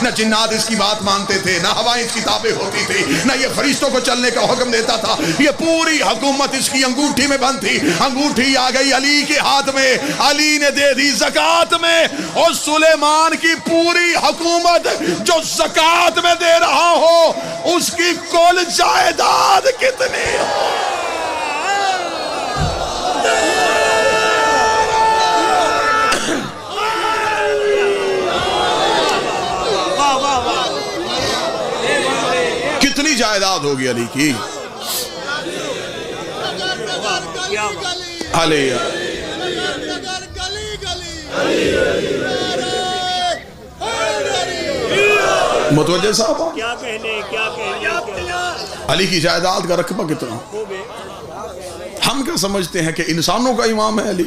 نہ جنات اس کی بات مانتے تھے، نہ ہوائیں اس کی تابع ہوتی تھی، نہ یہ فرشتوں کو چلنے کا حکم دیتا تھا. یہ پوری حکومت اس کی انگوٹھی میں بند تھی. انگوٹھی آ گئی علی کے ہاتھ میں، علی نے دے دی زکوٰۃ میں. اور سلیمان کی پوری حکومت جو زکوٰۃ میں دے رہا ہو، اس کی کل جائیداد کتنی ہو؟ کتنی جائیداد ہوگی علی کی؟ علی متوجہ صاحب، کیا کہنے علی کی جائیداد کا رقبہ کتنا؟ ہم کیا سمجھتے ہیں کہ انسانوں کا امام ہے علی؟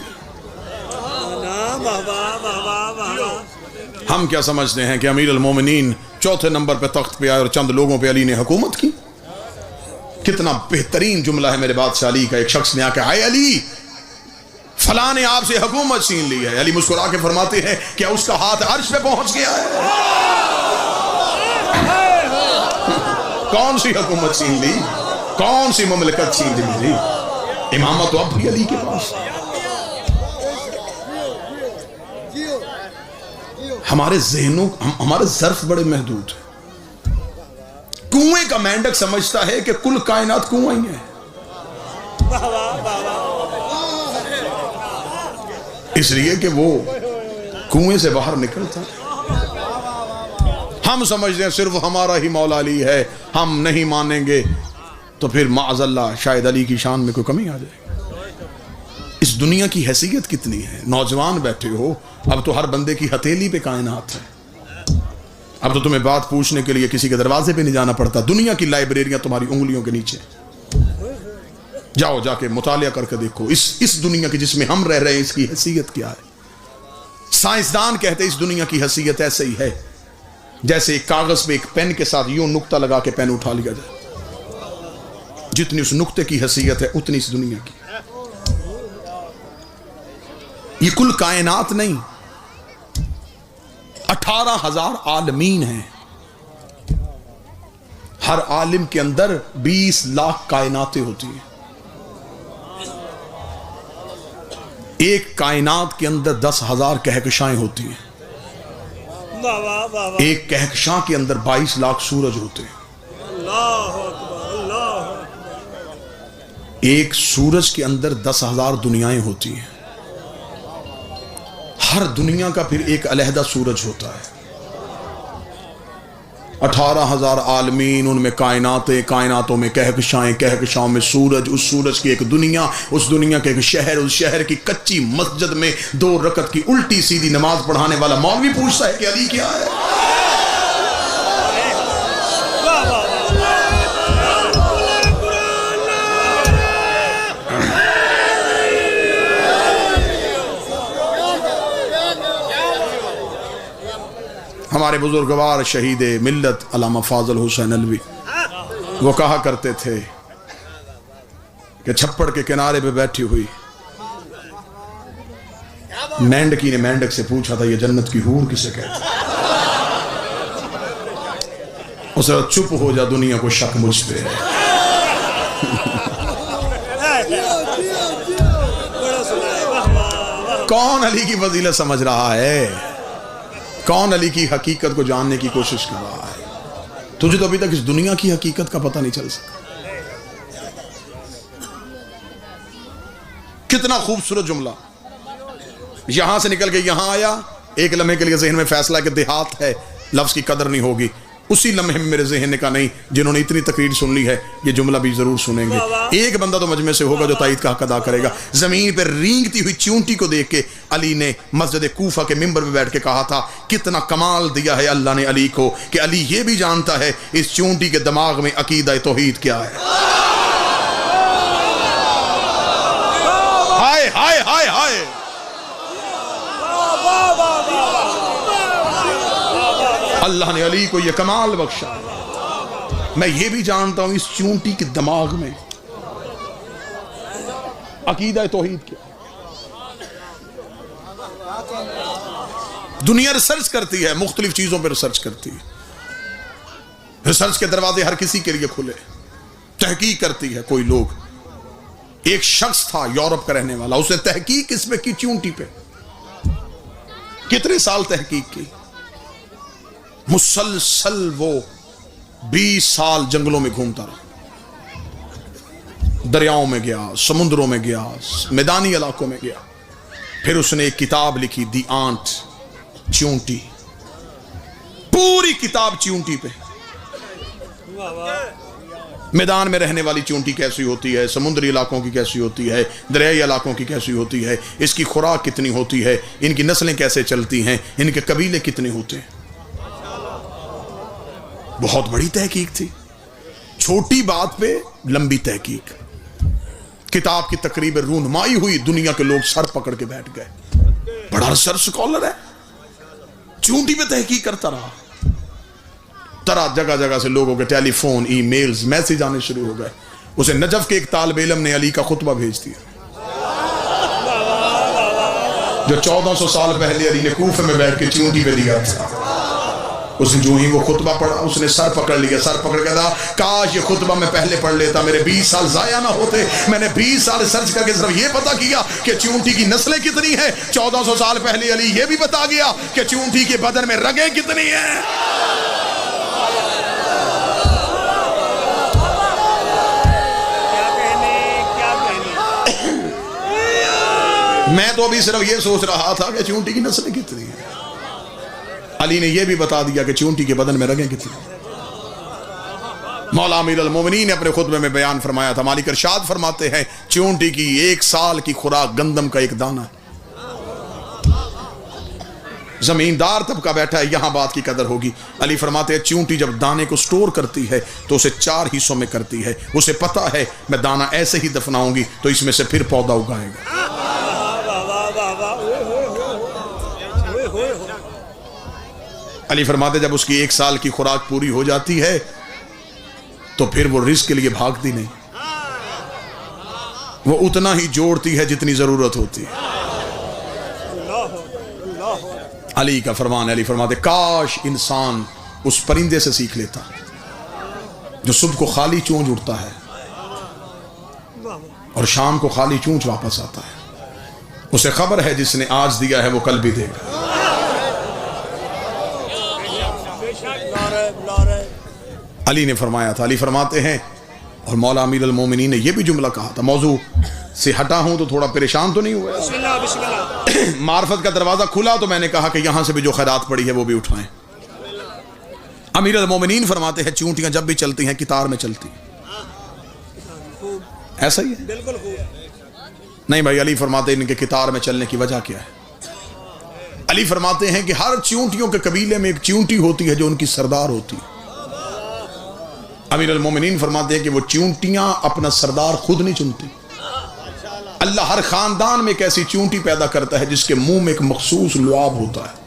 ہم کیا سمجھتے ہیں کہ امیر المومنین چوتھے نمبر پہ تخت پہ آئے اور چند لوگوں پہ علی نے حکومت کی؟ کتنا بہترین جملہ ہے میرے بادشاہ علی کا. ایک شخص نے آ کے آئے علی فلاں نے آپ سے حکومت چھین لی ہے. علی مسکرا کے فرماتے ہیں کیا اس کا ہاتھ عرش پہ پہنچ گیا ہے؟ کون سی حکومت چھین لی؟ کون سی مملکت چھین لی؟ امامت تو اب بھی علی کے پاس. ہمارے ذہنوں، ہمارے ظرف بڑے محدود ہیں. کنویں کا مینڈک سمجھتا ہے کہ کل کائنات کنواں ہی ہے، اس لیے کہ وہ کنویں سے باہر نکلتا ہے. ہم سمجھتے ہیں صرف ہمارا ہی مولا علی ہے، ہم نہیں مانیں گے تو پھر معاذ اللہ شاید علی کی شان میں کوئی کمی آ جائے. اس دنیا کی حیثیت کتنی ہے. نوجوان بیٹھے ہو، اب تو ہر بندے کی ہتھیلی پہ کائنات ہے. اب تو تمہیں بات پوچھنے کے لیے کسی کے دروازے پہ نہیں جانا پڑتا. دنیا کی لائبریریاں تمہاری انگلیوں کے نیچے. جاؤ جا کے مطالعہ کر کے دیکھو اس دنیا کی جس میں ہم رہ رہے ہیں اس کی حیثیت کیا ہے. سائنسدان کہتے ہیں اس دنیا کی حیثیت ایسے ہی ہے جیسے ایک کاغذ پہ ایک پین کے ساتھ یوں نقطہ لگا کے پین اٹھا لیا جائے. جتنی اس نقطے کی حیثیت ہے اتنی اس دنیا کی. یہ کل کائنات نہیں، 18,000 عالمین ہیں. ہر عالم کے اندر 20 لاکھ کائناتیں ہوتی ہیں. ایک کائنات کے اندر 10,000 کہکشائیں ہوتی ہیں. ایک کہکشاں کے اندر 22 لاکھ سورج ہوتے ہیں. ایک سورج کے اندر 10,000 دنیایں ہوتی ہیں. ہر دنیا کا پھر ایک علیحدہ سورج ہوتا ہے. 18,000 عالمین، ان میں کائناتیں، کائناتوں میں کہکشائیں، کہکشاؤں میں سورج، اس سورج کی ایک دنیا، اس دنیا کے ایک شہر، اس شہر کی کچی مسجد میں 2 رکعت کی الٹی سیدھی نماز پڑھانے والا مولوی پوچھتا ہے کہ علی کیا ہے؟ ہمارے بزرگوار شہید ملت علامہ فاضل حسین علوی وہ کہا کرتے تھے کہ چھپڑ کے کنارے پہ بیٹھی ہوئی مینڈکی نے مینڈک سے پوچھا تھا یہ جنت کی حور کسے کہتے ہیں؟ اسے چپ ہو جا، دنیا کو شک مجھ پہ ہے. کون علی کی فضیلت سمجھ رہا ہے؟ کون علی کی حقیقت کو جاننے کی کوشش کر رہا ہے؟ تجھے تو ابھی تک اس دنیا کی حقیقت کا پتہ نہیں چل سکا. کتنا خوبصورت جملہ. یہاں سے نکل کے یہاں آیا، ایک لمحے کے لیے ذہن میں فیصلہ کہ دیہات ہے، لفظ کی قدر نہیں ہوگی. اسی لمحے میں میرے ذہن نے کہا نہیں، جنہوں نے اتنی تقریر سن لی ہے یہ جملہ بھی ضرور سنیں گے. ایک بندہ تو مجمع سے ہوگا جو تائید کا حق ادا کرے گا. زمین پہ رینگتی ہوئی چونٹی کو دیکھ کے علی نے مسجد کوفہ کے ممبر پہ بیٹھ کے کہا تھا کتنا کمال دیا ہے اللہ نے علی کو کہ علی یہ بھی جانتا ہے اس چونٹی کے دماغ میں عقیدہ توحید کیا ہے. ہائے ہائے ہائے ہائے. اللہ نے علی کو یہ کمال بخشا. میں یہ بھی جانتا ہوں اس چونٹی کے دماغ میں عقیدہ توحید کیا. دنیا ریسرچ کرتی ہے، مختلف چیزوں پہ ریسرچ کرتی ہے، ریسرچ کے دروازے ہر کسی کے لیے کھلے، تحقیق کرتی ہے کوئی لوگ۔ ایک شخص تھا یورپ کا رہنے والا، اس نے تحقیق اس پہ کی، چیونٹی پہ کتنے سال تحقیق کی، مسلسل وہ 20 سال جنگلوں میں گھومتا رہا، دریاؤں میں گیا، سمندروں میں گیا، میدانی علاقوں میں گیا، پھر اس نے ایک کتاب لکھی، دی آنٹ، چیونٹی، پوری کتاب چیونٹی پہ، میدان میں رہنے والی چیونٹی کیسی ہوتی ہے، سمندری علاقوں کی کیسی ہوتی ہے، دریائی علاقوں کی کیسی ہوتی ہے، اس کی خوراک کتنی ہوتی ہے، ان کی نسلیں کیسے چلتی ہیں، ان کے قبیلے کتنے ہوتے ہیں۔ بہت بڑی تحقیق تھی، چھوٹی بات پہ لمبی تحقیق، کتاب کی تقریب رونمائی ہوئی، دنیا کے لوگ سر پکڑ کے بیٹھ گئے، بڑا ریسرچ اسکالر ہے، چیونٹی پہ تحقیق کرتا رہا۔ طرح جگہ جگہ سے لوگوں کے ٹیلی فون، ای میلز، میسیج آنے شروع ہو گئے۔ اسے نجف کے ایک طالب علم نے علی کا خطبہ بھیج دیا، جو 1400 سال پہلے علی نے کوفے میں بیٹھ کے چیونٹی پہ دیا تھا۔ اس نے جو ہی وہ خطبہ پڑھا، اس نے سر پکڑ لیا، سر پکڑ کے کہا کاش یہ خطبہ میں پہلے پڑھ لیتا، میرے 20 سال ضائع نہ ہوتے، میں نے 20 سال ریسرچ کر کے صرف یہ پتا کیا کہ چیونٹی کی نسلیں کتنی ہیں۔ 1400 سال پہلے علی یہ بھی بتا گیا کہ چیونٹی کے بدن میں رگیں کتنی ہیں۔ میں تو ابھی صرف یہ سوچ رہا تھا کہ چیونٹی کی نسلیں کتنی ہیں، علی نے یہ بھی بتا دیا کہ چیونٹی کے بدن میں رگیں کتنی ہیں۔ مولا امیر المومنین نے اپنے خطبے میں بیان فرمایا تھا، مالک ارشاد فرماتے ہیں چیونٹی کی 1 سال کی خوراک گندم کا ایک دانہ ہے۔ زمیندار طبقہ بیٹھا ہے، یہاں بات کی قدر ہوگی۔ علی فرماتے ہیں چیونٹی جب دانے کو سٹور کرتی ہے تو اسے 4 حصوں میں کرتی ہے، اسے پتا ہے میں دانہ ایسے ہی دفناؤں گی تو اس میں سے پھر پودا اگائے گا۔ علی فرماتے جب اس کی 1 سال کی خوراک پوری ہو جاتی ہے تو پھر وہ رزق کے لیے بھاگتی نہیں، وہ اتنا ہی جوڑتی ہے جتنی ضرورت ہوتی ہے۔ علی کا فرمان ہے، علی فرماتے کاش انسان اس پرندے سے سیکھ لیتا جو صبح کو خالی چونچ اٹھتا ہے اور شام کو خالی چونچ واپس آتا ہے، اسے خبر ہے جس نے آج دیا ہے وہ کل بھی دے گا۔ علی نے فرمایا تھا، علی فرماتے ہیں اور مولا امیر المومنین نے یہ بھی جملہ کہا تھا، موضوع سے ہٹا ہوں تو تھوڑا پریشان تو نہیں ہوا؟ بسم اللہ بسم اللہ۔ معرفت کا دروازہ کھلا تو میں نے کہا کہ یہاں سے بھی جو خیرات پڑی ہے وہ بھی اٹھائیں۔ امیر المومنین فرماتے ہیں چیونٹیاں جب بھی چلتی ہیں کتار میں چلتی ہیں، ایسا ہی ہے؟ بالکل خوب۔ نہیں بھائی، علی فرماتے ہیں ان کے کتار میں چلنے کی وجہ کیا ہے؟ علی فرماتے ہیں کہ ہر چیونٹیوں کے قبیلے میں ایک چیونٹی ہوتی ہے جو ان کی سردار ہوتی ہے۔ امیر المومنین فرماتے ہیں کہ وہ چیونٹیاں اپنا سردار خود نہیں چنتی، اللہ ہر خاندان میں ایک ایسی چیونٹی پیدا کرتا ہے جس کے منہ میں ایک مخصوص لعاب ہوتا ہے۔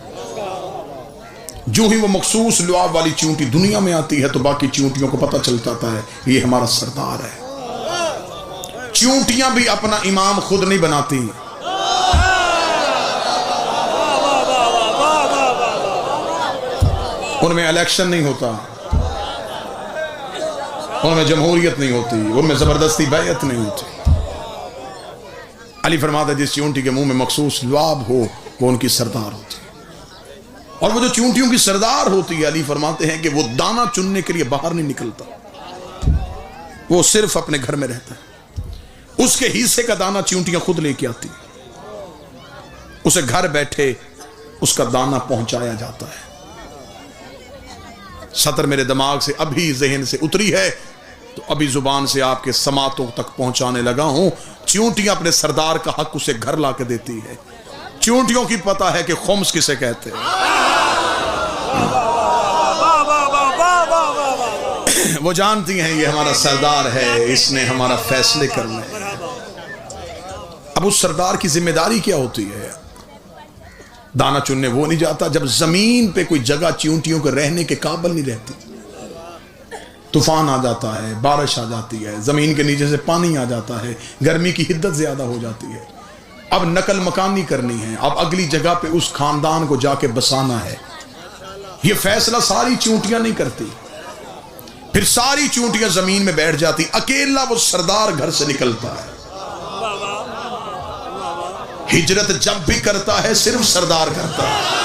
جو ہی وہ مخصوص لعاب والی چیونٹی دنیا میں آتی ہے تو باقی چیونٹیوں کو پتہ چل جاتا ہے یہ ہمارا سردار ہے۔ چیونٹیاں بھی اپنا امام خود نہیں بناتی، ان میں الیکشن نہیں ہوتا، ان میں جمہوریت نہیں ہوتی، ان میں زبردستی بیعت نہیں ہوتی۔ علی فرماتا ہے جس چیونٹی کے منہ میں مخصوص لعاب ہو وہ ان کی سردار ہوتی ہے، اور وہ جو چیونٹیوں کی سردار ہوتی ہے علی فرماتے ہیں کہ وہ دانہ چننے کے لیے باہر نہیں نکلتا، وہ صرف اپنے گھر میں رہتا ہے، اس کے حصے کا دانہ چیونٹیاں خود لے کے آتی، اسے گھر بیٹھے اس کا دانہ پہنچایا جاتا ہے۔ سطر میرے دماغ سے ابھی ذہن سے اتری ہے تو ابھی زبان سے آپ کے سماعتوں تک پہنچانے لگا ہوں۔ چیونٹیاں اپنے سردار کا حق اسے گھر لا کے دیتی ہے، چیونٹیوں کی پتہ ہے کہ خمس کسے کہتے ہیں، وہ جانتی ہیں یہ ہمارا سردار ہے، اس نے ہمارا فیصلے کرنا ہے۔ اب اس سردار کی ذمہ داری کیا ہوتی ہے؟ دانہ چننے وہ نہیں جاتا جب زمین پہ کوئی جگہ چیونٹیوں کے رہنے کے قابل نہیں رہتی، طوفان آ جاتا ہے، بارش آ جاتی ہے، زمین کے نیچے سے پانی آ جاتا ہے، گرمی کی حدت زیادہ ہو جاتی ہے، اب نقل مکانی کرنی ہے، اب اگلی جگہ پہ اس خاندان کو جا کے بسانا ہے۔ یہ فیصلہ ساری چونٹیاں نہیں کرتی، پھر ساری چونٹیاں زمین میں بیٹھ جاتی، اکیلا وہ سردار گھر سے نکلتا ہے۔ ہجرت جب بھی کرتا ہے صرف سردار کرتا ہے۔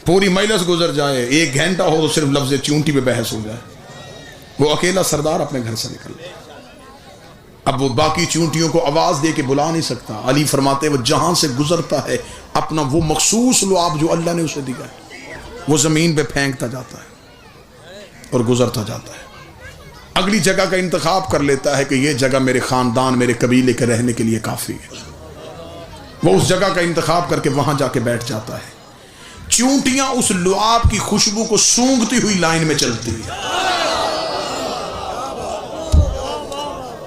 پوری مجلس گزر جائے، 1 گھنٹہ ہو تو صرف لفظ چونٹی پہ بحث ہو جائے، وہ اکیلا سردار اپنے گھر سے نکل جائے۔ اب وہ باقی چونٹیوں کو آواز دے کے بلا نہیں سکتا۔ علی فرماتے وہ جہاں سے گزرتا ہے اپنا وہ مخصوص لعاب جو اللہ نے اسے دیا ہے وہ زمین پہ پھینکتا جاتا ہے اور گزرتا جاتا ہے، اگلی جگہ کا انتخاب کر لیتا ہے کہ یہ جگہ میرے خاندان میرے قبیلے کے رہنے کے لیے کافی ہے۔ وہ اس جگہ کا انتخاب کر کے وہاں جا کے بیٹھ جاتا ہے۔ چونٹیاں اس لعاب کی خوشبو کو سونگتی ہوئی لائن میں چلتی ہے۔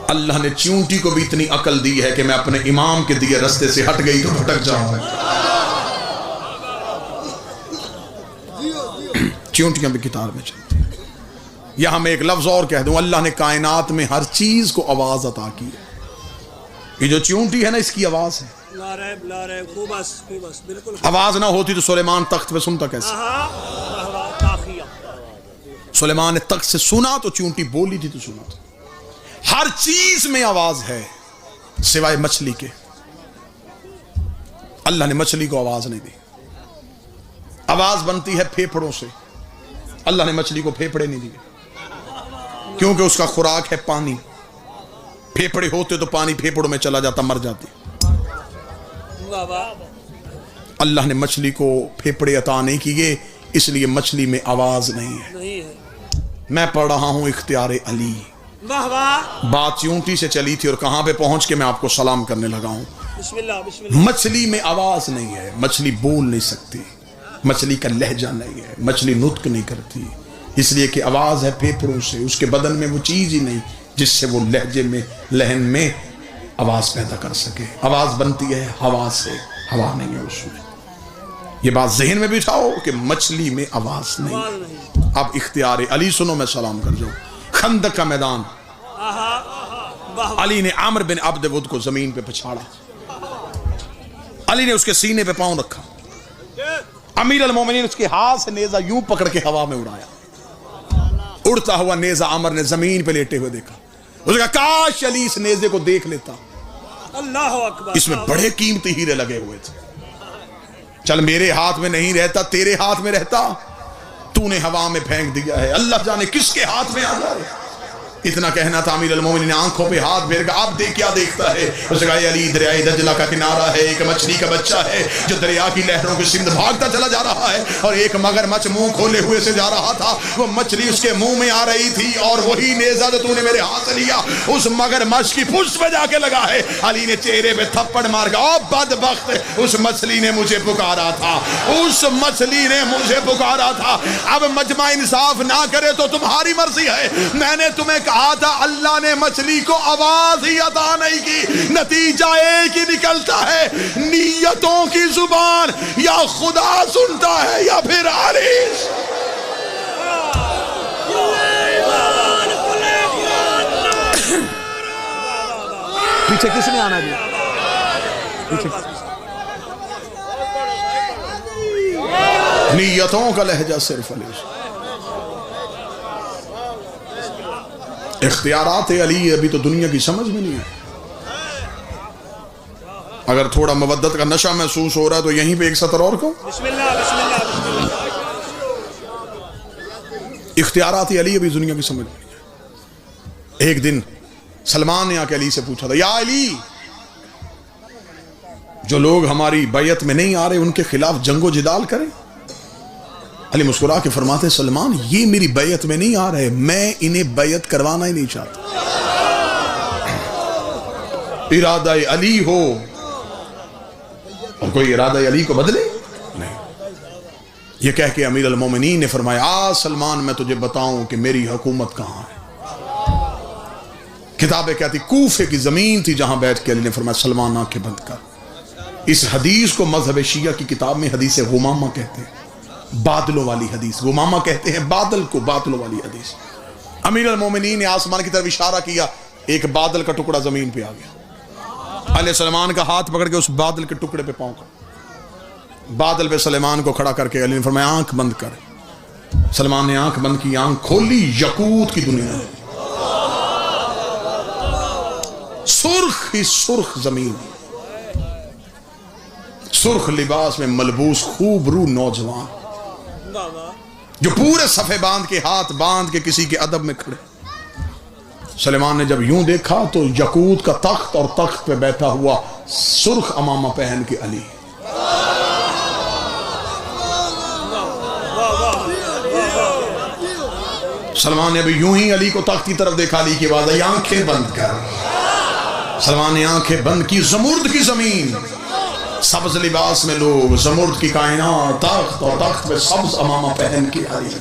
اللہ نے چونٹی کو بھی اتنی عقل دی ہے کہ میں اپنے امام کے دیے رستے سے ہٹ گئی تو بھٹک جاؤں۔ چونٹیاں بھی قطار میں چلتی ہیں۔ یہاں میں ایک لفظ اور کہہ دوں، اللہ نے کائنات میں ہر چیز کو آواز عطا کی ہے۔ یہ جو چونٹی ہے نا، اس کی آواز ہے۔ آواز نہ ہوتی تو سلیمان تخت پہ سنتا کیسے؟ سلیمان نے تخت سے سنا تو چونٹی بولی تھی تو سنا تھا۔ ہر چیز میں آواز ہے سوائے مچھلی کے۔ اللہ نے مچھلی کو آواز نہیں دی۔ آواز بنتی ہے پھیپھڑوں سے، اللہ نے مچھلی کو پھیپھڑے نہیں دیے کیونکہ اس کا خوراک ہے پانی۔ پھیپھڑے ہوتے تو پانی پھیپھڑوں میں چلا جاتا، مر جاتی۔ اللہ نے مچھلی کو پھیپھڑے عطا نہیں کیے، اس لیے مچھلی میں آواز نہیں ہے۔ میں پڑھ رہا ہوں اختیار علی۔ بات چونٹی سے چلی تھی اور کہاں پہ پہنچ کے میں آپ کو سلام کرنے لگا ہوں۔ مچھلی میں آواز نہیں ہے، مچھلی بول نہیں سکتی، مچھلی کا لہجہ نہیں ہے، مچھلی نطق نہیں کرتی، اس لیے کہ آواز ہے پھیپھڑوں سے۔ اس کے بدن میں وہ چیز ہی نہیں جس سے وہ لہجے میں لہن میں آواز پیدا کر سکے۔ آواز بنتی ہے ہوا سے، ہوا نہیں ہے اس میں۔ یہ بات ذہن میں بٹھاؤ کہ مچھلی میں آواز نہیں۔ اب اختیار علی سنو، میں سلام کر جاؤں۔ خندق کا میدان، علی نے عامر بن عبد ود کو زمین پہ پچھاڑا، علی نے اس کے سینے پہ پاؤں رکھا، امیر المومنین اس کے ہاتھ سے نیزہ یوں پکڑ کے ہوا میں اڑایا۔ اڑتا ہوا نیزہ عامر نے زمین پہ لیٹے ہوئے دیکھا، اس نے کہا کاش علی اس نیزے کو دیکھ لیتا، اللہ اکبر، اس میں بڑے قیمتی ہیرے لگے ہوئے تھے، چل میرے ہاتھ میں نہیں رہتا تیرے ہاتھ میں رہتا، تو نے ہوا میں پھینک دیا ہے، اللہ جانے کس کے ہاتھ میں آ جائے۔ اتنا کہنا تھا، امیر المومنین نے آنکھوں پہ ہاتھ پھیر کر اب دیکھ کیا دیکھتا ہے؟ اس نے کہا علی دریائے دجلہ کا کنارہ ہے، ایک مچھلی کا بچہ ہے جو دریا کی لہروں کی سمت بھاگتا چلا جا رہا ہے، اور ایک مگرمچھ منہ کھولے ہوئے سے جا رہا تھا، وہ مچھلی اس کے منہ میں آ رہی تھی اور وہی نیزہ جو تو نے میرے ہاتھ سے لیا اس مگرمچھ کی پشت پہ جا کے لگا ہے۔ علی نے چہرے پہ تھپڑ مار کہا او بدبخت، اس مچھلی نے مجھے پکارا تھا، اس مچھلی نے مجھے پکارا تھا، اب مجمع انصاف نہ کرے تو تمہاری مرضی ہے، میں نے تمہیں کہا تھا اللہ نے مچھلی کو آواز ہی عطا نہیں کی، نتیجہ ایک ہی نکلتا ہے، نیتوں کی زبان یا خدا سنتا ہے یا پھر علی۔ پیچھے کس نے آنا دیا؟ نیتوں کا لہجہ صرف علی۔ اختیارات علی ابھی تو دنیا کی سمجھ میں نہیں ہے۔ اگر تھوڑا مودت کا نشہ محسوس ہو رہا ہے تو یہیں پہ ایک سطر اور کو بسم اللہ بسم اللہ بسم اللہ۔ اختیارات علی ابھی دنیا کی سمجھ میں نہیں ہے۔ ایک دن سلمان نے آ کے علی سے پوچھا تھا، یا علی، جو لوگ ہماری بیعت میں نہیں آ رہے ان کے خلاف جنگ و جدال کریں؟ علی مسکرا کے فرماتے سلمان، یہ میری بیعت میں نہیں آ رہے، میں انہیں بیعت کروانا ہی نہیں چاہتا۔ ارادہ علی ہو اور کوئی ارادہ علی کو بدلے نہیں۔ یہ کہہ کے امیر المومنین نے فرمایا آ سلمان، میں تجھے بتاؤں کہ میری حکومت کہاں ہے۔ کتابیں کہتی کوفے کی زمین تھی جہاں بیٹھ کے علی نے فرمایا سلمان آنکھیں بند کر۔ اس حدیث کو مذہب شیعہ کی کتاب میں حدیث غمامہ کہتے ہیں، بادلوں والی حدیث۔ غمامہ کہتے ہیں بادل کو، بادلوں والی حدیث۔ امیر المومنین نے آسمان کی طرف اشارہ کیا، ایک بادل کا ٹکڑا زمین پہ آ گیا، علیہ سلیمان کا ہاتھ پکڑ کے اس بادل کے ٹکڑے پہ پاؤں کر، بادل پہ سلیمان کو کھڑا کر کے علی نے فرمایا آنکھ بند کر۔ سلیمان نے آنکھ بند کی، آنکھ کھولی، یقوت کی دنیا، سرخ ہی سرخ زمین، سرخ لباس میں ملبوس خوب رو نوجوان جو پورے صفے باندھ کے، ہاتھ باندھ کے کسی کے ادب میں کھڑے۔ سلیمان نے جب یوں دیکھا تو یقوت کا تخت اور تخت پہ بیٹھا ہوا سرخ امامہ پہن کے علی۔ سلمان نے ابھی یوں ہی علی کو تخت کی طرف دیکھا، علی کی آواز آئی آنکھیں بند کر۔ سلمان نے آنکھیں بند کی، زمرد کی زمین، سبز لباس میں لوگ، زمرد کی کائنات، تخت اور تخت پہ سبز امامہ پہن کے علی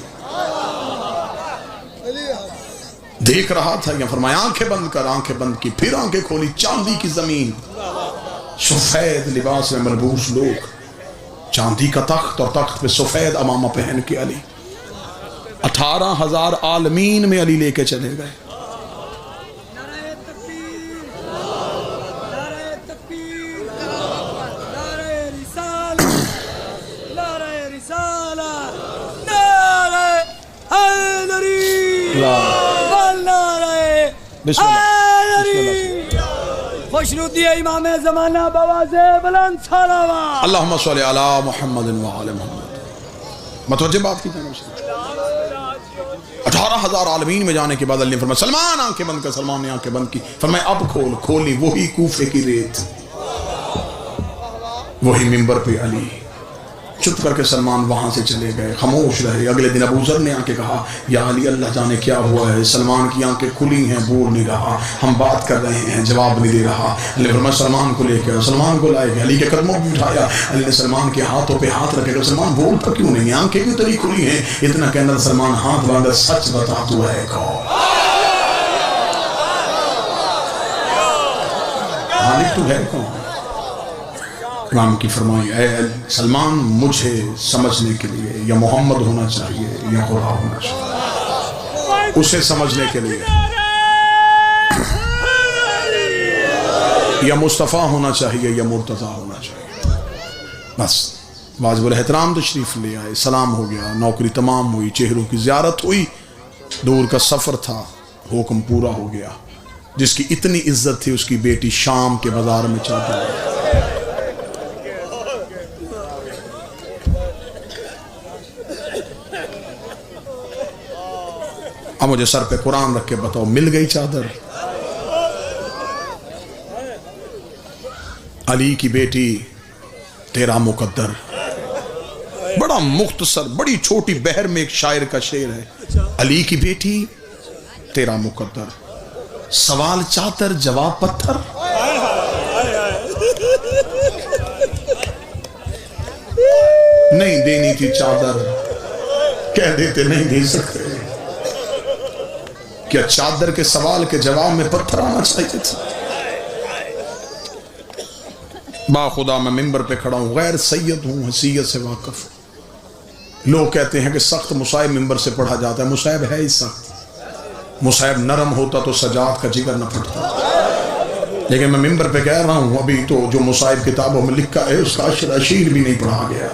دیکھ رہا تھا۔ یا فرمایا آنکھیں بند کر، آنکھیں بند کی، پھر آنکھیں کھولی، چاندی کی زمین، سفید لباس میں ملبوس لوگ، چاندی کا تخت اور تخت پہ سفید امامہ پہن کے علی 18,000 عالمین میں علی لے کے چلے گئے۔ بسم اللہ، خوشنودی امام زمانہ بواز بلند صلوات، اللہم صلی علی محمد وعلی محمد۔ متوجہ بات کی جانب سے 18,000 عالمین میں جانے کے بعد علی نے فرمایا سلمان آنکھیں بند کر۔ سلمان نے آنکھیں بند کی، فرمایا اب کھول، کھولی، وہی کوفے کی ریت، وہی منبر پہ علی۔ چپ کر کے سلمان وہاں سے چلے گئے، خاموش رہے۔ اگلے دن ابو ذر نے آ کے کہا یا علی اللہ جانے کیا ہوا ہے، سلمان کی آنکھیں کھلی ہیں، بول نہیں رہا، ہم بات کر رہے ہیں، جواب نہیں دے رہا۔ علی نے فرمایا سلمان کو لے کے آؤ، سلمان کو لائے گئے، علی کے قدموں پہ اٹھایا، علی نے سلمان کے ہاتھوں پہ ہاتھ رکھے کہ سلمان بولتا کیوں نہیں، آنکھیں کیوں تیری کھلی ہیں؟ اتنا کہنا سلمان ہاتھ باندھا، سچ بتا تو ہے کون، مالک تو ہے کون؟ امام کی فرمائی اے سلمان مجھے سمجھنے کے لیے یا محمد ہونا چاہیے یا خدا ہونا چاہیے، اسے سمجھنے کے لیے یا مصطفیٰ ہونا چاہیے یا مرتضیٰ ہونا چاہیے۔ بس واجب الاحترام تشریف لے آئے، سلام ہو گیا، نوکری تمام ہوئی، چہروں کی زیارت ہوئی، دور کا سفر تھا، حکم پورا ہو گیا۔ جس کی اتنی عزت تھی اس کی بیٹی شام کے بازار میں چاہتا ہے۔ اب مجھے سر پہ قرآن رکھ کے بتاؤ مل گئی چادر؟ علی کی بیٹی تیرا مقدر، بڑا مختصر بڑی چھوٹی بحر میں ایک شاعر کا شعر ہے، علی کی بیٹی تیرا مقدر، سوال چادر جواب پتھر، نہیں دینی تھی چادر کہہ دیتے نہیں دے سکتے، کیا چادر کے سوال کے جواب میں پتھر آنا چاہیے تھا؟ با خدا میں منبر پہ کھڑا ہوں، غیر سید ہوں، حیثیت سے واقف۔ لوگ کہتے ہیں کہ سخت مصائب منبر سے پڑھا جاتا ہے، مصائب ہے ہی سخت، مصائب نرم ہوتا تو سجاد کا جگر نہ پھٹتا، لیکن میں منبر پہ کہہ رہا ہوں ابھی تو جو مصائب کتابوں میں لکھا ہے اس کا اشیر بھی نہیں پڑھا گیا،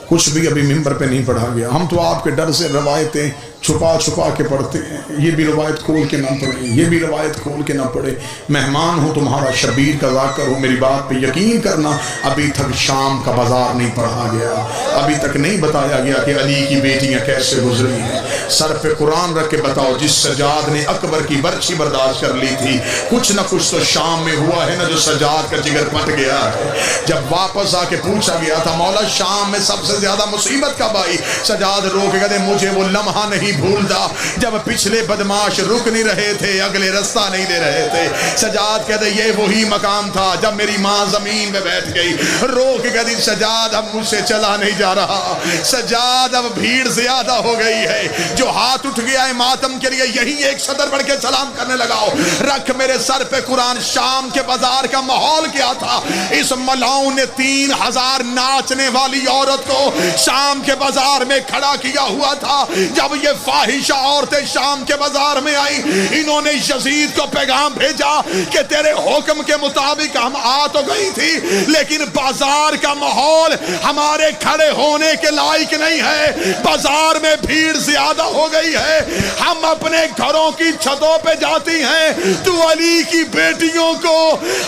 کچھ بھی ابھی منبر پہ نہیں پڑھا گیا۔ ہم تو آپ کے ڈر سے روایتیں چھپا چھپا کے پڑھتے ہیں، یہ بھی روایت کھول کے نہ پڑھیں، یہ بھی روایت کھول کے نہ پڑھیں۔ مہمان ہو تمہارا شبیر کا ذاکر ہو، میری بات پہ یقین کرنا، ابھی تک شام کا بازار نہیں پڑھا گیا، ابھی تک نہیں بتایا گیا کہ علی کی بیٹیاں کیسے گزری ہیں۔ سر پہ قرآن رکھ کے بتاؤ جس سجاد نے اکبر کی برچھی برداشت کر لی تھی، کچھ نہ کچھ تو شام میں ہوا ہے نا جو سجاد کا جگر پھٹ گیا ہے۔ جب واپس آ کے پوچھا گیا تھا مولا شام میں سب سے زیادہ مصیبت کب آئی، سجاد رو کے کہتے مجھے وہ لمحہ نہیں بھولتا جب پچھلے بدماش رک نہیں رہے تھے، اگلے رستہ نہیں دے رہے تھے۔ سجاد کہتے یہ وہی مقام تھا جب میری ماں زمین میں بیٹھ گئی، رو کے کہتی سجاد اب مجھ سے چلا نہیں جا رہا، سجاد اب بھیڑ زیادہ ہو گئی ہے، جو ہاتھ اٹھ گیا ہے ماتم کے لیے یہی ایک صدر بڑھ کے سلام کرنے لگاؤ، رکھ میرے سر پہ قرآن۔ شام کے بازار کا ماحول کیا تھا؟ اس ملاؤں نے 3000 ناچنے والی عورت کو شام کے بازار میں کھڑا کیا ہوا تھا۔ جب یہ فاحشہ عورتیں شام کے بازار میں آئیں، انہوں نے یزید کو پیغام بھیجا کہ تیرے حکم کے مطابق ہم آ تو گئی تھی لیکن بازار کا ماحول ہمارے کھڑے ہونے کے لائق نہیں ہے، بازار میں بھیڑ زیادہ ہو گئی ہے، ہم اپنے گھروں کی چھتوں پہ جاتی ہیں، تو علی کی بیٹیوں کو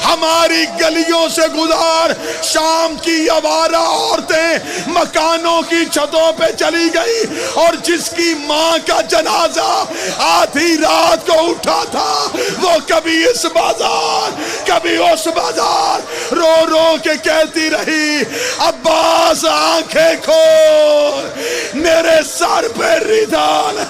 ہماری گلیوں سے گزار۔ شام کی آوارہ عورتیں مکانوں کی چھتوں پہ چلی گئی، اور جس کی ماں کا جنازہ آدھی رات کو اٹھا تھا وہ کبھی اس بازار کبھی اس بازار رو رو کے کہتی رہی، عباس آنکھیں کھول، میرے سر پہ ردان